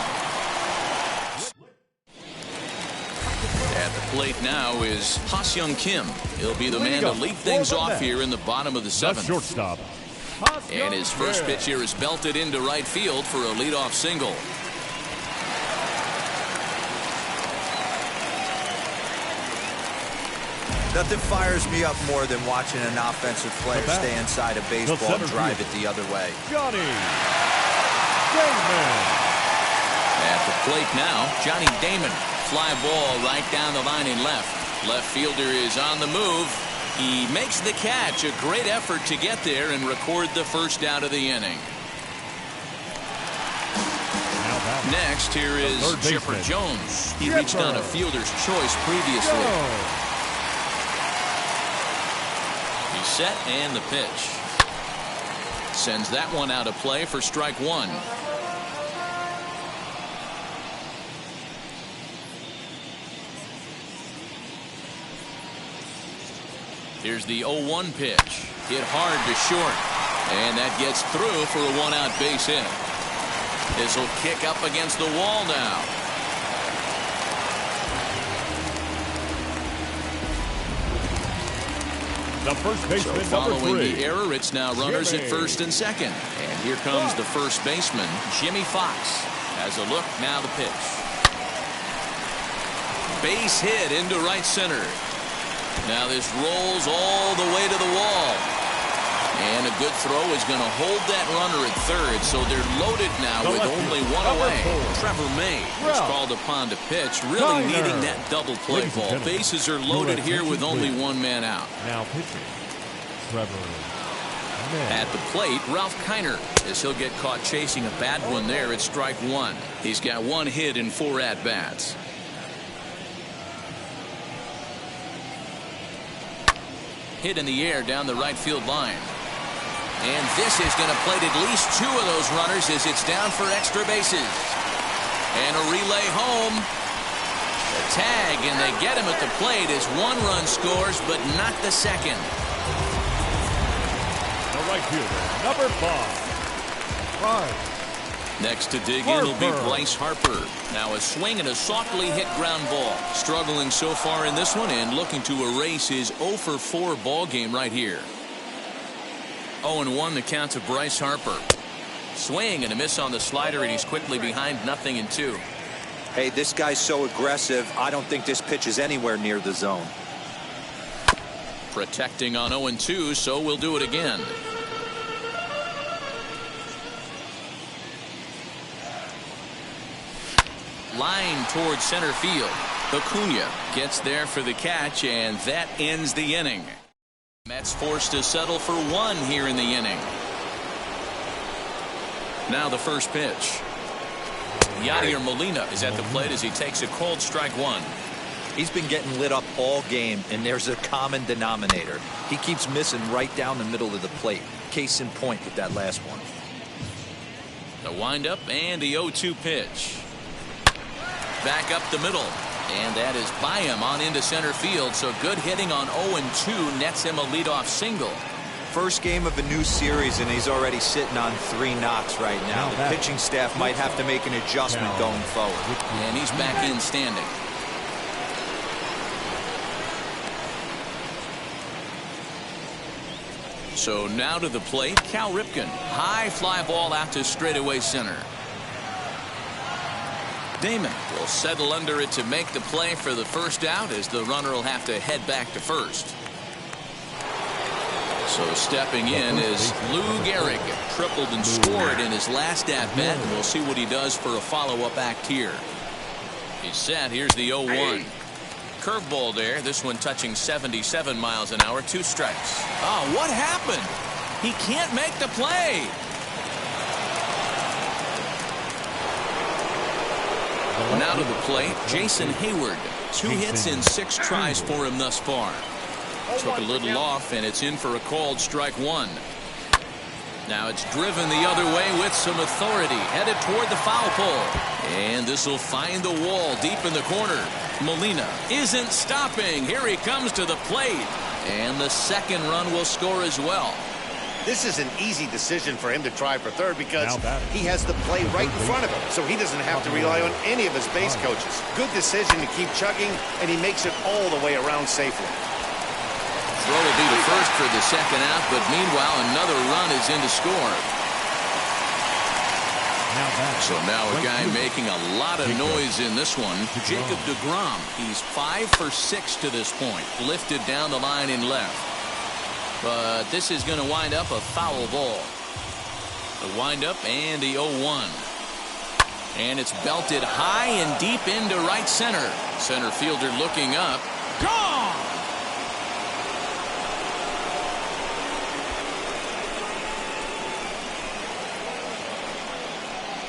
At the plate now is Ha-Seong Kim. He'll be the man to lead things off here in the bottom of the 7th. Shortstop. And his first pitch here is belted into right field for a leadoff single. Nothing fires me up more than watching an offensive player stay inside a baseball and drive it the other way. Johnny Damon. At the plate now, Johnny Damon. Fly ball right down the line in left. Left fielder is on the move. He makes the catch. A great effort to get there and record the first out of the inning. Next, here is Chipper Jones. He reached on a fielder's choice previously. He's set and the pitch. Sends that one out of play for strike 1. Here's the 0-1 pitch. Hit hard to short. And that gets through for a 1-out base hit. This will kick up against the wall now. The first baseman, so following number 3. the error, it's now runners at first and second. And here comes the first baseman, Jimmy Fox. Has a look, now the pitch. Base hit into right center. Now this rolls all the way to the wall. And a good throw is going to hold that runner at third, so they're loaded now with only one away. Trevor May is called upon to pitch, really needing that double play ball. Bases are loaded here with only one man out. Now pitching, Trevor May. At the plate, Ralph Kiner, as he'll get caught chasing a bad one there at strike 1. He's got 1 hit in 4 at-bats. Hit in the air down the right field line. And this is going to plate at least 2 of those runners as it's down for extra bases. And a relay home. The tag, and they get him at the plate as 1 run scores, but not the second. The right fielder, number 5. Next to dig in will be Bryce Harper. Now a swing and a softly hit ground ball. Struggling so far in this one and looking to erase his 0-for-4 ball game right here. 0-1 the count to Bryce Harper. Swing and a miss on the slider, and he's quickly behind 0-2. Hey, this guy's so aggressive, I don't think this pitch is anywhere near the zone. Protecting on 0-2, so we'll do it again. Line towards center field. Acuna gets there for the catch, and that ends the inning. Mets forced to settle for 1 here in the inning. Now the first pitch. Yadier Molina is at the plate as he takes a cold strike 1. He's been getting lit up all game, and there's a common denominator. He keeps missing right down the middle of the plate. Case in point with that last one. The windup and the 0-2 pitch. Back up the middle. And that is by him on into center field. So good hitting on 0-2 nets him a leadoff single. First game of a new series, and he's already sitting on 3 knocks right now. The pitching staff might have to make an adjustment going forward. And he's back in standing. So now to the plate, Cal Ripken. High fly ball out to straightaway center. Damon will settle under it to make the play for the first out, as the runner will have to head back to first. So stepping in is Lou Gehrig. Tripled and scored in his last at-bat, and we'll see what he does for a follow-up act here. He's set. Here's the 0-1. curveball there. This one touching 77 miles an hour. 2 strikes. Oh, what happened? He can't make the play. Now to the plate, Jason Hayward. 2 hits in 6 tries for him thus far. Took a little off, and it's in for a called strike 1. Now it's driven the other way with some authority, headed toward the foul pole. And this will find the wall deep in the corner. Molina isn't stopping. Here he comes to the plate. And the second run will score as well. This is an easy decision for him to try for third because he has the play right in front of him, so he doesn't have to rely on any of his base coaches. Good decision to keep chugging, and he makes it all the way around safely. Throw will be the first for the second out, but meanwhile another run is in to score. So now a guy making a lot of noise in this one, Jacob deGrom. He's 5 for 6 to this point, lifted down the line in left. But this is going to wind up a foul ball. The windup and the 0-1. And it's belted high and deep into right center. Center fielder looking up. Gone!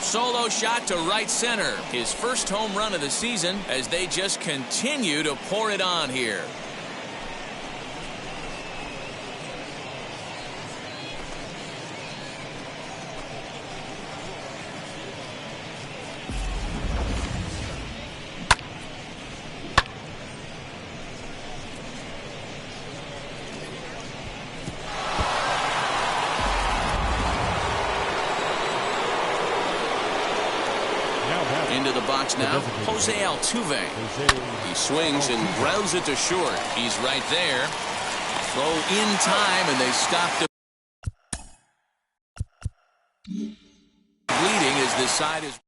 Solo shot to right center. His first home run of the season as they just continue to pour it on here. Into the box now, Jose Altuve. He swings and grounds it to short. He's right there. Throw in time, and they stopped it. Bleeding as this side is.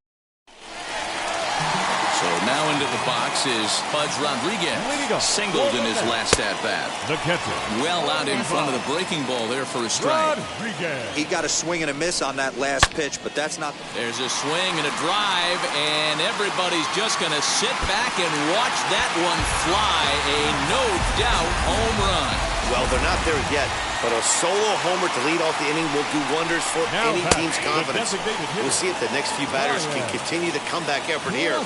So now into the box is Pudge Rodriguez. Singled in his last at-bat. The catcher. Well out in front of the breaking ball there for a strike. He got a swing and a miss on that last pitch, but that's not. There's a swing and a drive, and everybody's just going to sit back and watch that one fly. A no-doubt home run. Well, they're not there yet, but a solo homer to lead off the inning will do wonders for any team's confidence. We'll see if the next few batters can continue the comeback effort here.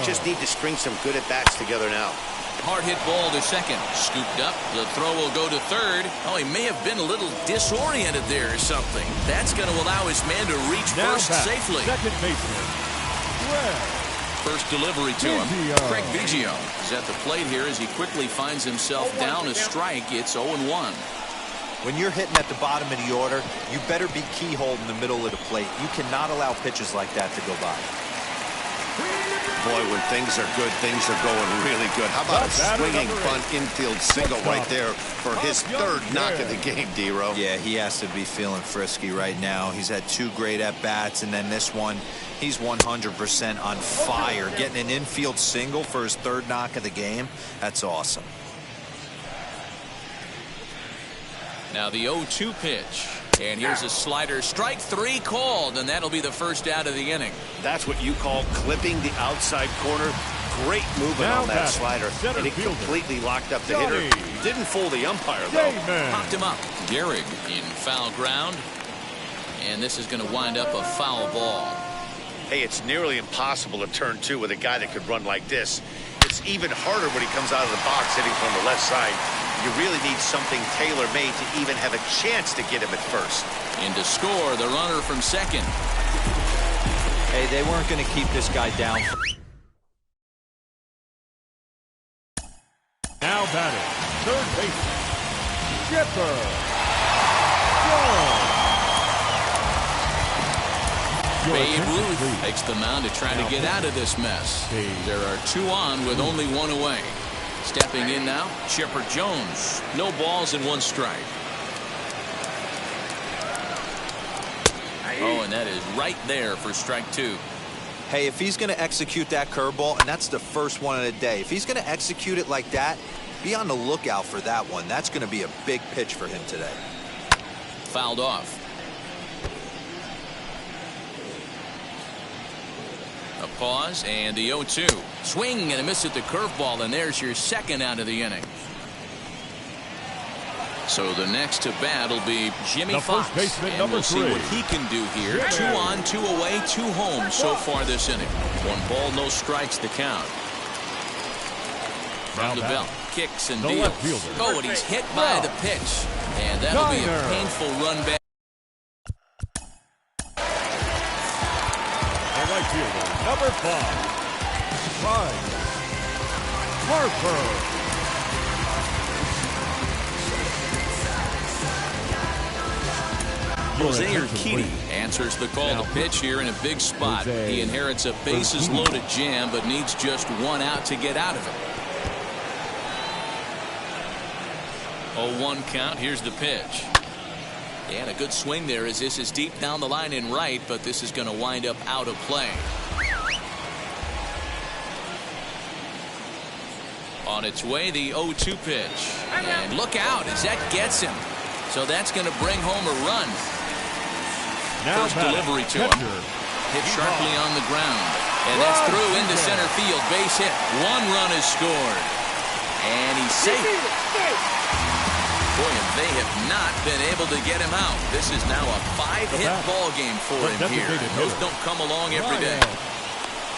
Just need to string some good at-bats together now. Hard hit ball to second. Scooped up. The throw will go to third. Oh, he may have been a little disoriented there or something. That's going to allow his man to reach first safely. Second baseman. First delivery to him. Craig Biggio is at the plate here as he quickly finds himself down a strike. It's 0-1. When you're hitting at the bottom of the order, you better be keyhole in the middle of the plate. You cannot allow pitches like that to go by. Boy, when things are good, things are going really good. How about a swinging bunt infield single right there for his third knock of the game, D-Row? Yeah, he has to be feeling frisky right now. He's had 2 great at-bats, and then this one, he's 100% on fire. Getting an infield single for his third knock of the game, that's awesome. Now the 0-2 pitch. And here's a slider. Strike 3 called, and that'll be the first out of the inning. That's what you call clipping the outside corner. Great movement on that slider, and it completely locked up the hitter. Didn't fool the umpire, though. Popped him up. Gehrig in foul ground. And this is going to wind up a foul ball. Hey, it's nearly impossible to turn 2 with a guy that could run like this. It's even harder when he comes out of the box hitting from the left side. You really need something tailor-made to even have a chance to get him at first. In to score, the runner from second. Hey, they weren't going to keep this guy down. Now batting, third baseman, Chipper Jones. Babe Ruth takes the mound to try to get out of this mess. There are 2 on with only 1 away. Stepping in now, Chipper Jones. No balls and 1 strike. Oh, and that is right there for strike 2. Hey, if he's going to execute that curveball, and that's the first one of the day, if he's going to execute it like that, be on the lookout for that one. That's going to be a big pitch for him today. Fouled off. A pause and the 0-2. Swing and a miss at the curveball, and there's your second out of the inning. So the next to bat will be Jimmy Fox, and we'll see what he can do here. 2 on, 2 away, 2 home so far this inning. 1 ball, no strikes to count. From the belt, kicks and deals. Oh, and he's hit by the pitch, and that'll be a painful run back. The right fielder, number 5, Harper. Jose Urquidy answers the call to pitch here in a big spot. He inherits a bases loaded jam, but needs just 1 out to get out of it. 0-1 count. Here's the pitch. And a good swing there as this is deep down the line in right, but this is going to wind up out of play. On its way, the 0-2 pitch. And look out as that gets him. So that's going to bring home a run. First delivery to him. Hit sharply on the ground. And that's through into center field. Base hit. 1 run is scored. And he's safe. Boy, and they have not been able to get him out. This is now a 5-hit ball game for him here. Those don't come along every day.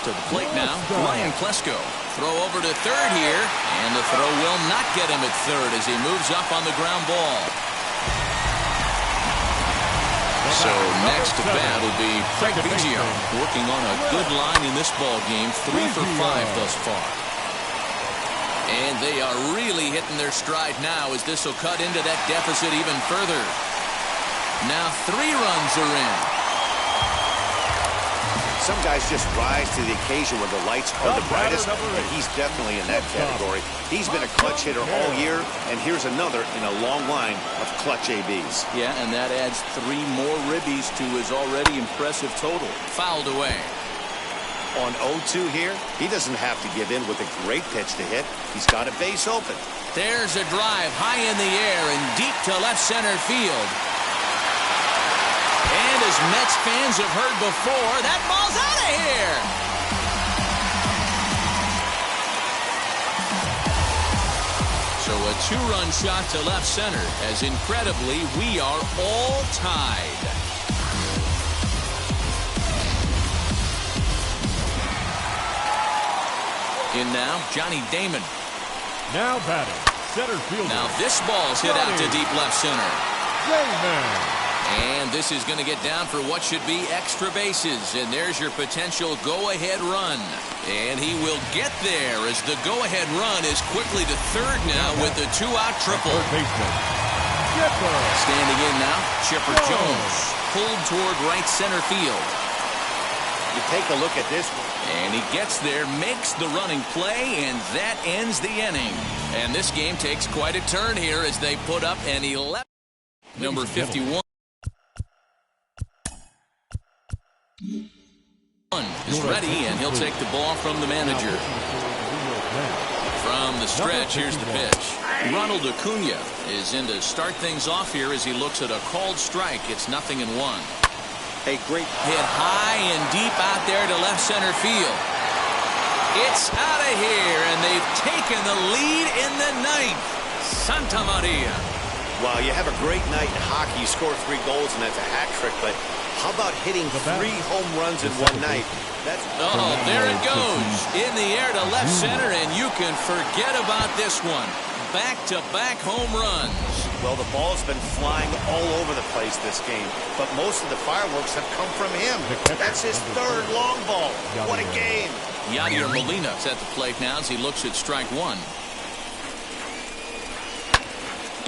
To the plate now, Ryan Plesko. Throw over to third here. And the throw will not get him at third as he moves up on the ground ball. So next to bat will be Craig Biggio, working on a good line in this ball game, 3 for 5 thus far. And they are really hitting their stride now as this will cut into that deficit even further. Now 3 runs are in. Some guys just rise to the occasion when the lights are the brightest, and he's definitely in that category. He's been a clutch hitter all year, and here's another in a long line of clutch ABs. Yeah, and that adds 3 more ribbies to his already impressive total. Fouled away. On 0-2 here, he doesn't have to give in with a great pitch to hit. He's got a base open. There's a drive high in the air and deep to left center field. And as Mets fans have heard before, that ball's out of here. So a 2-run shot to left center, as incredibly we are all tied. In now, Johnny Damon. Now batting, center fielder. Now this ball's hit out to deep left center. Damon. And this is going to get down for what should be extra bases. And there's your potential go-ahead run. And he will get there as the go-ahead run is quickly to third now with the 2-out triple. Standing in now, Chipper Jones. Pulled toward right center field. You take a look at this one. And he gets there, makes the running play, and that ends the inning. And this game takes quite a turn here as they put up an 11. Number 51. Is ready, and he'll take the ball from the manager. From the stretch, here's the pitch. Ronald Acuna is in to start things off here as he looks at a called strike. It's 0-1. A great hit high and deep out there to left center field. It's out of here, and they've taken the lead in the ninth. Santa Maria. Wow, you have a great night in hockey. You score 3 goals, and that's a hat trick, but how about hitting 3 home runs in one night? Oh, there it goes. In the air to left center, and you can forget about this one. Back-to-back home runs. Well, the ball's been flying all over the place this game, but most of the fireworks have come from him. That's his 3rd long ball. What a game. Yadier Molina's at the plate now as he looks at strike 1.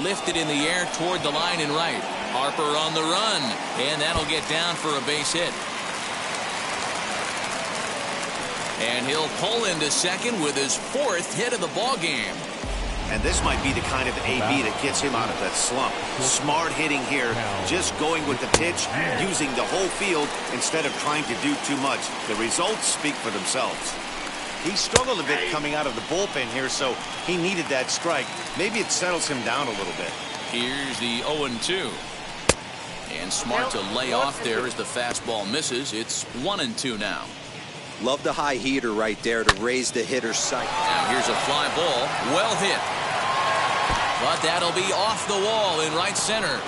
Lifted in the air toward the line and right. Harper on the run, and that'll get down for a base hit. And he'll pull into second with his 4th hit of the ball game. And this might be the kind of AB that gets him out of that slump. Smart hitting here, just going with the pitch, using the whole field instead of trying to do too much. The results speak for themselves. He struggled a bit coming out of the bullpen here, so he needed that strike. Maybe it settles him down a little bit. Here's the 0-2. And smart to lay off there as the fastball misses. It's 1-2 now. Love the high heater right there to raise the hitter's sight. Now here's a fly ball, well hit. But that'll be off the wall in right center.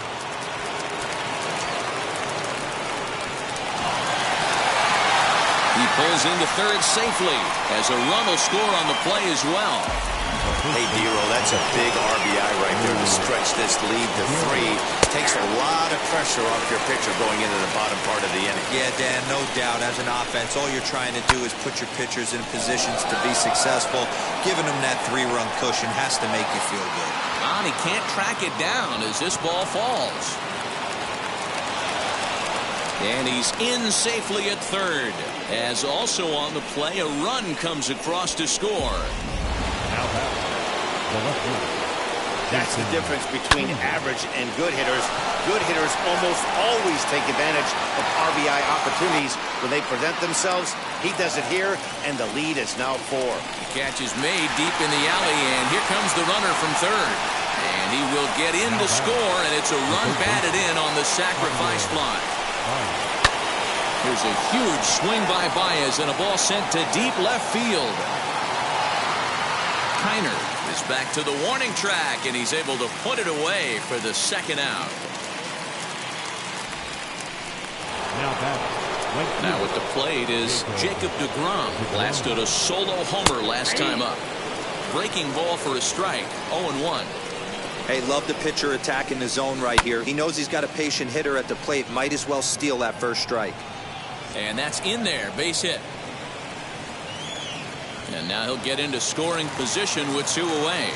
He pulls into third safely as a run will score on the play as well. Hey, Dero, that's a big RBI right there to stretch this lead to 3. Takes a lot of pressure off your pitcher going into the bottom part of the inning. Yeah, Dan, no doubt. As an offense, all you're trying to do is put your pitchers in positions to be successful. Giving them that 3-run cushion has to make you feel good. And he can't track it down as this ball falls. And he's in safely at third. As also on the play, a run comes across to score. Now back, the left fielder. That's the difference between average and good hitters. Good hitters almost always take advantage of RBI opportunities when they present themselves. He does it here, and the lead is now 4. The catch is made deep in the alley, and here comes the runner from third. And he will get in to score, and it's a run batted in on the sacrifice fly. Here's a huge swing by Baez, and a ball sent to deep left field. Kiner is back to the warning track, and he's able to put it away for the second out. Now at the plate is Jacob deGrom. Blasted a solo homer last time up. Breaking ball for a strike, 0-1. Hey, love the pitcher attacking the zone right here. He knows he's got a patient hitter at the plate. Might as well steal that first strike. And that's in there, base hit. And now he'll get into scoring position with 2 away.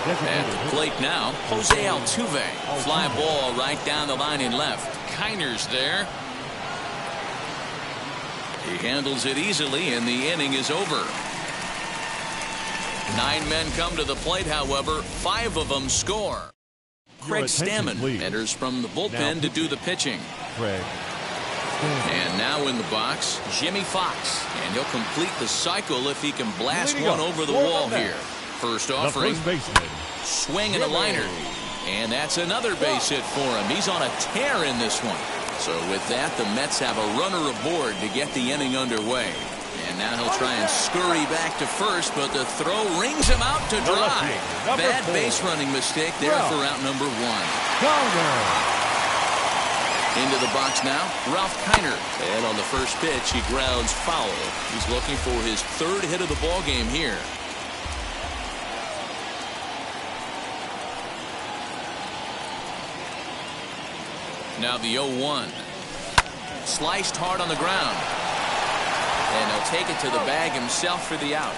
At the plate now, Jose Altuve. Fly ball right down the line in left. Kiner's there. He handles it easily, and the inning is over. 9 men come to the plate, however, 5 of them score. Craig Stammen enters from the bullpen to do the pitching. And now in the box, Jimmy Fox. And he'll complete the cycle if he can blast one over the wall here. First offering, swing and a liner. And that's another base hit for him. He's on a tear in this one. So with that, the Mets have a runner aboard to get the inning underway. And now he'll try and scurry back to first, but the throw rings him out to dry. Bad base running mistake there for out number 1. Into the box now, Ralph Kiner. And on the first pitch, he grounds foul. He's looking for his 3rd hit of the ball game here. Now the 0-1. Sliced hard on the ground. And he'll take it to the bag himself for the out.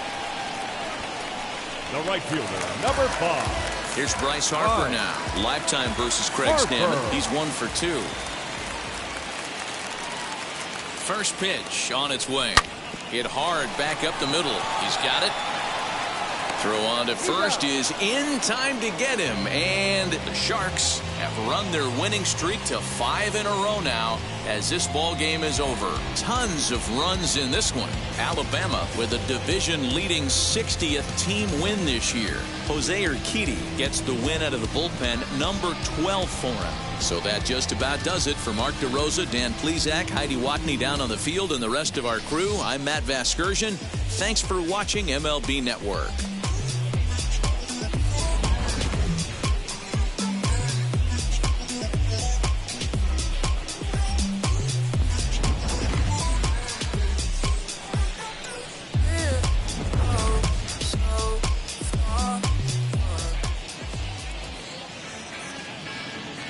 The right fielder, number 5. Here's Bryce Harper now. Lifetime versus Craig Stammen. He's 1 for 2. First pitch on its way. Hit hard back up the middle. He's got it. Throw on to first is in time to get him. And the Sharks have run their winning streak to 5 in a row now as this ball game is over. Tons of runs in this one. Alabama with a division-leading 60th team win this year. Jose Urquidy gets the win out of the bullpen, number 12 for him. So that just about does it for Mark DeRosa, Dan Plesac, Heidi Watney down on the field, and the rest of our crew. I'm Matt Vasgersian. Thanks for watching MLB Network.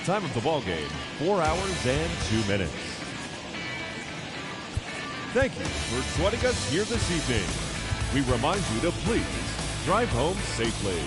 Time of the ball game, 4 hours and 2 minutes. Thank you for joining us here this evening. We remind you to please drive home safely.